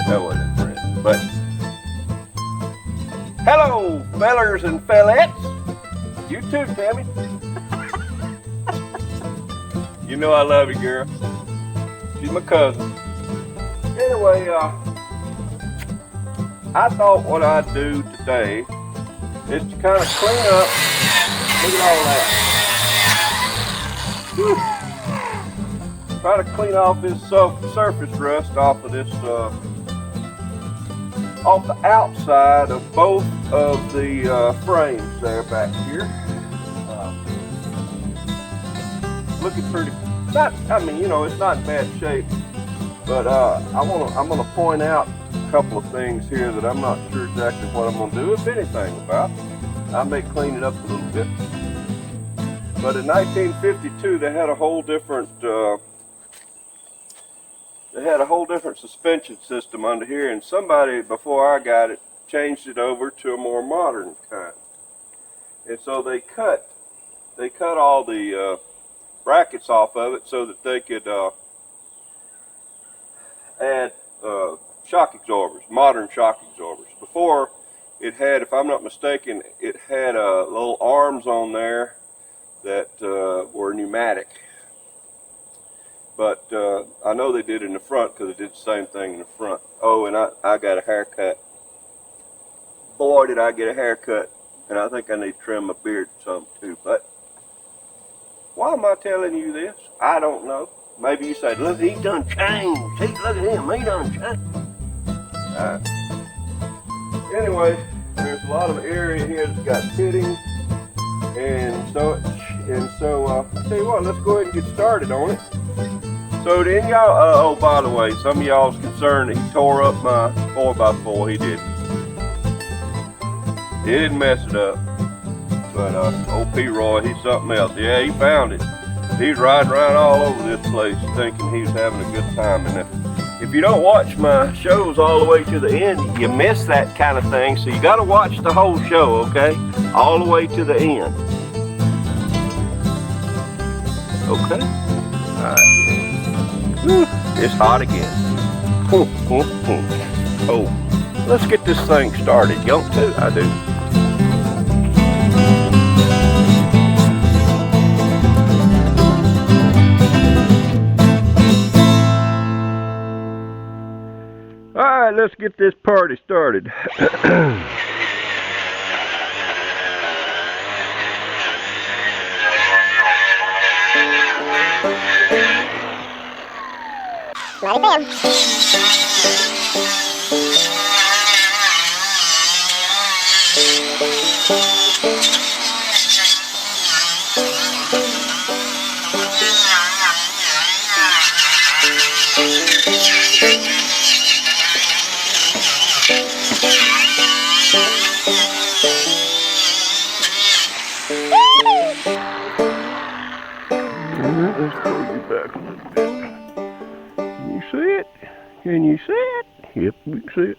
That wasn't a friend, but hello, Fellers and Fellets. You too, Tammy. You know I love you, girl. She's my cousin. Anyway, I thought what I'd do today is to kind of clean up. Look at all that. Whew. Try to clean off this surface rust off of this, off the outside of both of the frames there back here. Looking pretty. I mean, you know, it's not in bad shape, but I'm gonna point out a couple of things here that I'm not sure exactly what I'm gonna do, if anything, about. I may clean it up a little bit. But in 1952, they had a whole different suspension system under here, and somebody before I got it changed it over to a more modern kind. And so they cut all the brackets off of it so that they could add shock absorbers, modern shock absorbers. Before, it had, if I'm not mistaken, it had little arms on there that were pneumatic. But I know they did in the front because they did the same thing in the front. Oh, and I got a haircut. Boy, did I get a haircut. And I think I need to trim my beard some too. But why am I telling you this? I don't know. Maybe you say, look, he done changed. See, look at him, he done changed. Anyway, there's a lot of area here that's got pitting. And so I'll tell you what, let's go ahead and get started on it. So then y'all, oh, by the way, some of y'all's concerned that he tore up my 4x4. He didn't. He didn't mess it up. But old P. Roy, he's something else. Yeah, he found it. He's riding around all over this place thinking he was having a good time. And if you don't watch my shows all the way to the end, you miss that kind of thing. So you got to watch the whole show, okay? All the way to the end. Okay? All right. It's hot again. Oh, let's get this thing started. You don't too? I do. All right, let's get this party started. Let it bam. Let's pull you back a little bit. Can you see it? Can you see it? Yep, we can see it.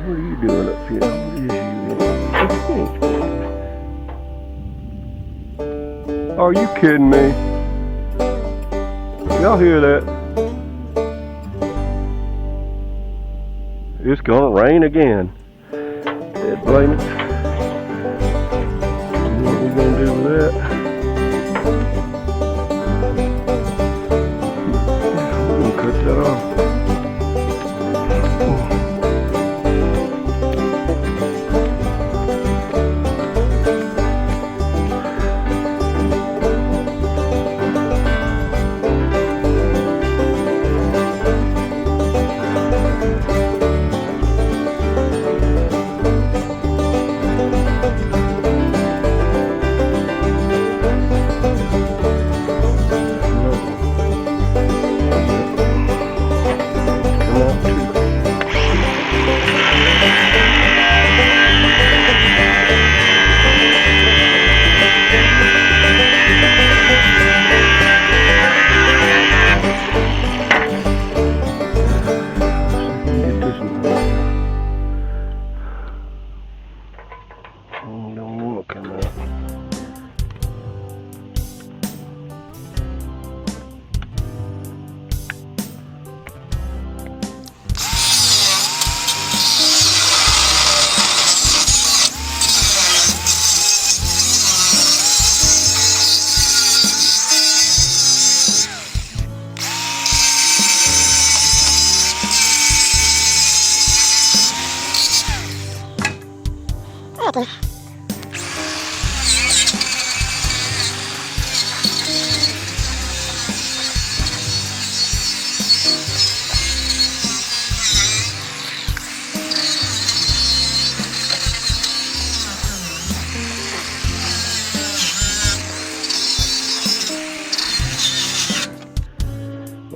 What are you doing up here? What is you doing? Are you kidding me? Y'all hear that? It's gonna rain again. Dad blame it. What are we gonna do with that? We're gonna cut that off. Don't want to come out.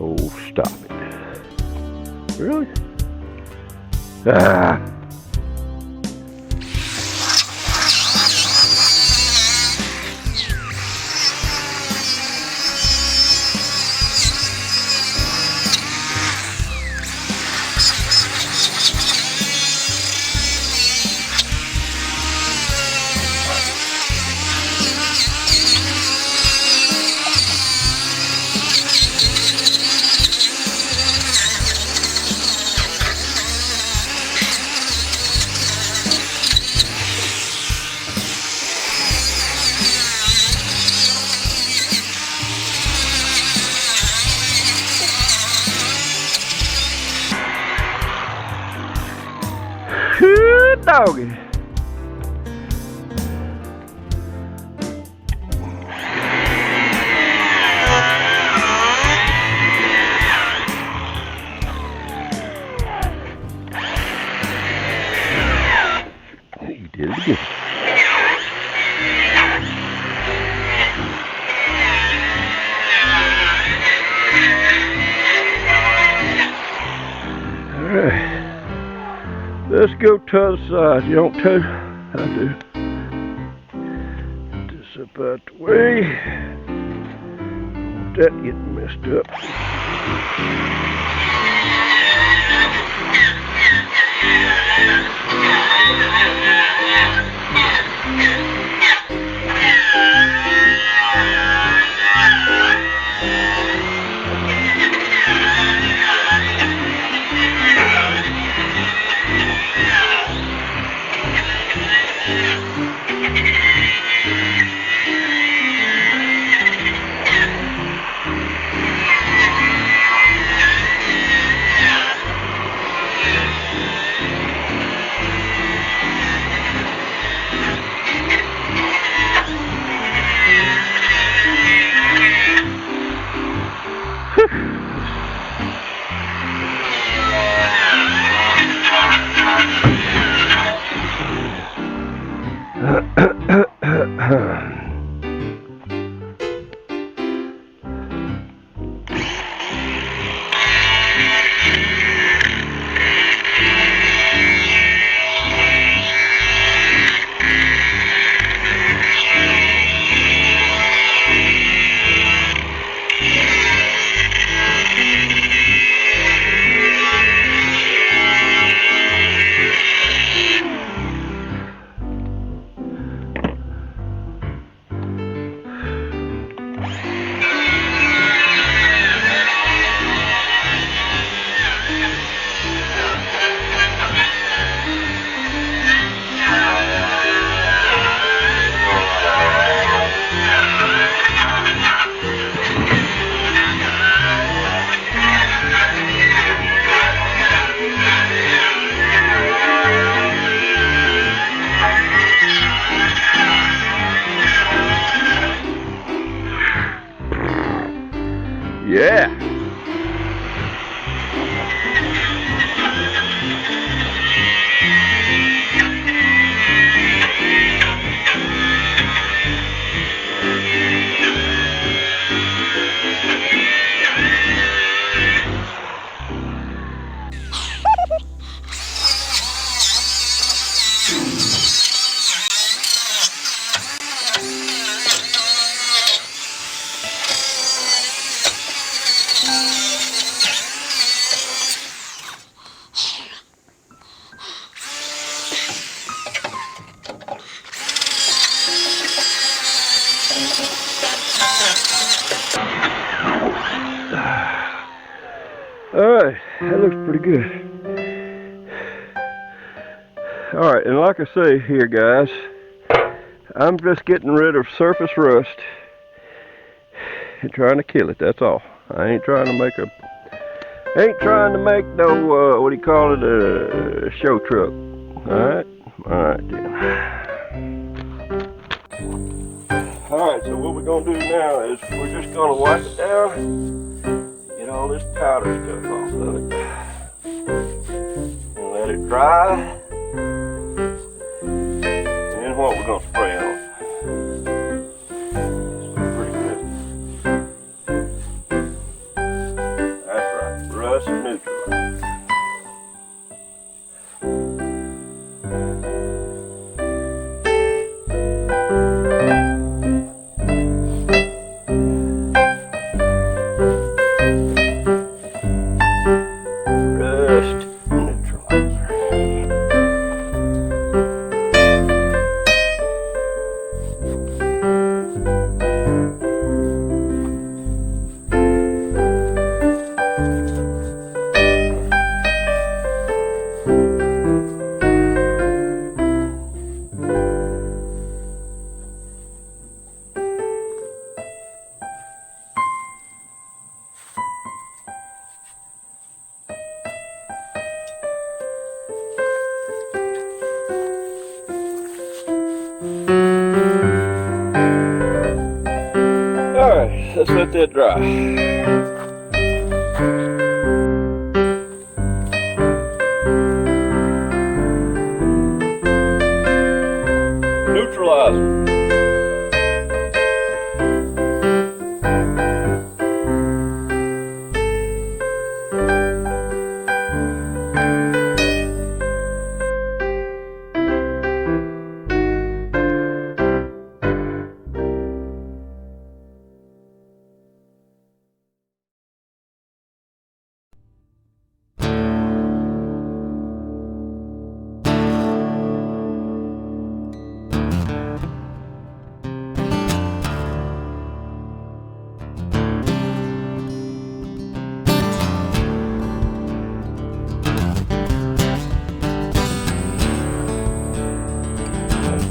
Oh, stop it. Really? Ah. Good doggy. He did it again. All right. Let's go to the other side. You don't too? I do. Get this up out the way. Don't want that getting messed up. Alright, that looks pretty good. Alright, and like I say here, guys, I'm just getting rid of surface rust and trying to kill it, that's all. I ain't trying to make no, what do you call it, a show truck. Alright? Alright then. Alright, so what we're going to do now is we're just going to wipe it down, get all this powder stuff off of it, and let it dry. And then what we're going to spray on it. Pretty good. That's right, rust neutralizer. Alright, let's let that dry. Neutralizer.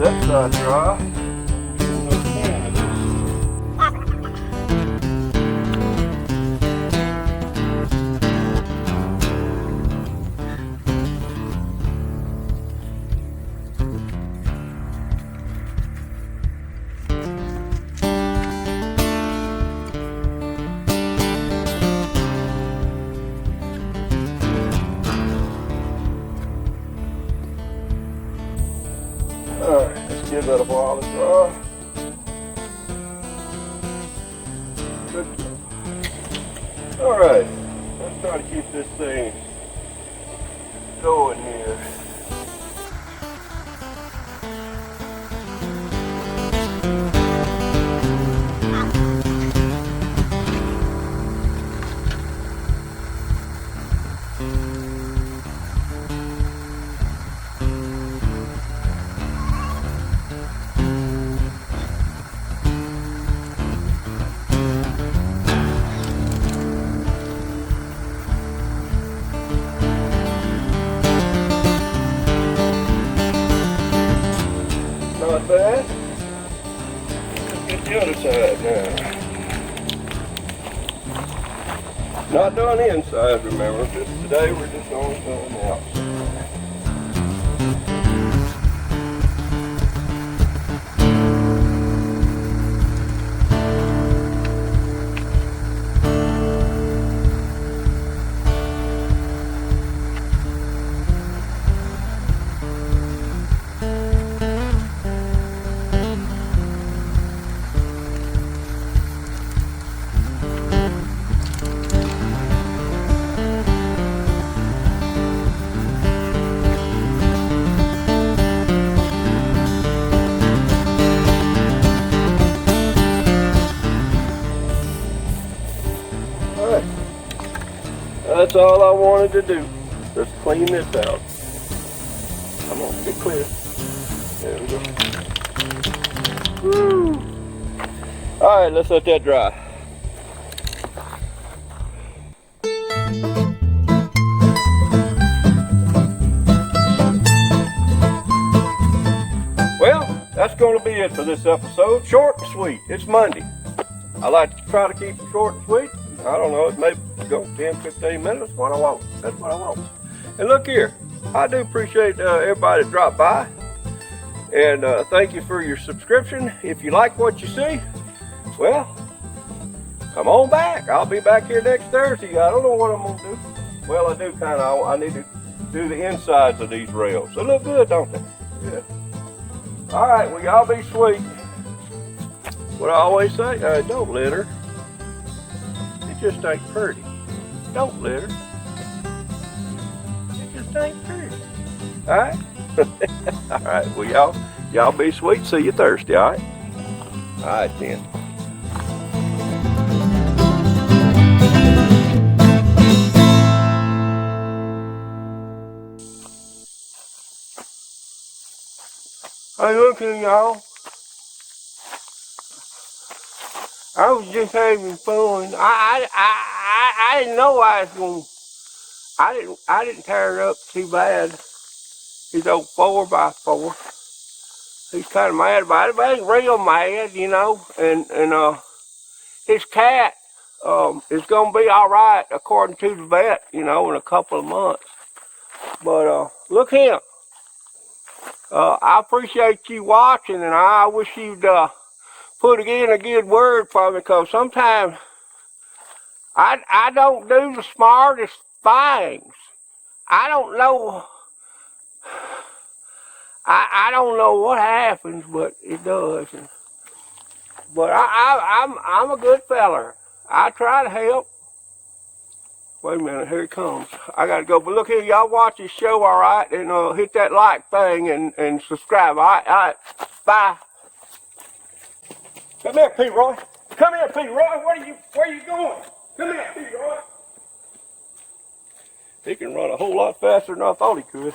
That side dry. Alright, let's give that a while to dry. Good job. Alright, let's try to keep this thing going here. Not bad. Let's get the other side now. Not doing the inside, remember. Just today we're just only doing the outside. That's all I wanted to do. Just clean this out. Come on, get clear. There we go. Woo. All right, let's let that dry. that's going to be it for this episode. Short and sweet. It's Monday. I like to try to keep it short and sweet. I don't know, it may go 10, 15 minutes. That's what I want. That's what I want. And look here, I do appreciate everybody that dropped by. And thank you for your subscription. If you like what you see, well, come on back. I'll be back here next Thursday. I don't know what I'm going to do. Well, I do kind of. I need to do the insides of these rails. They look good, don't they? Yeah. All right, well, y'all be sweet. What I always say, don't litter. It just ain't pretty. Don't litter. It just ain't pretty. All right? All right, well, y'all be sweet. See you Thursday, all right? All right, then. Hey, looking, y'all. I was just having fun. I didn't know I was going. I didn't tear it up too bad. His old 4x4. He's kind of mad about it, but he's real mad, you know. And his cat is gonna be all right according to the vet, you know, in a couple of months. But look here. I appreciate you watching, and I wish you'd put in a good word for me, because sometimes I don't do the smartest things. I don't know. I don't know what happens, but it does. But I'm a good feller. I try to help. Wait a minute, here it comes. I gotta go. But look here, y'all watch this show, all right, and hit that like thing and subscribe. All right, bye. Come here, P. Roy. Come here, P. Roy. Where are you going? Come here, P. Roy. He can run a whole lot faster than I thought he could.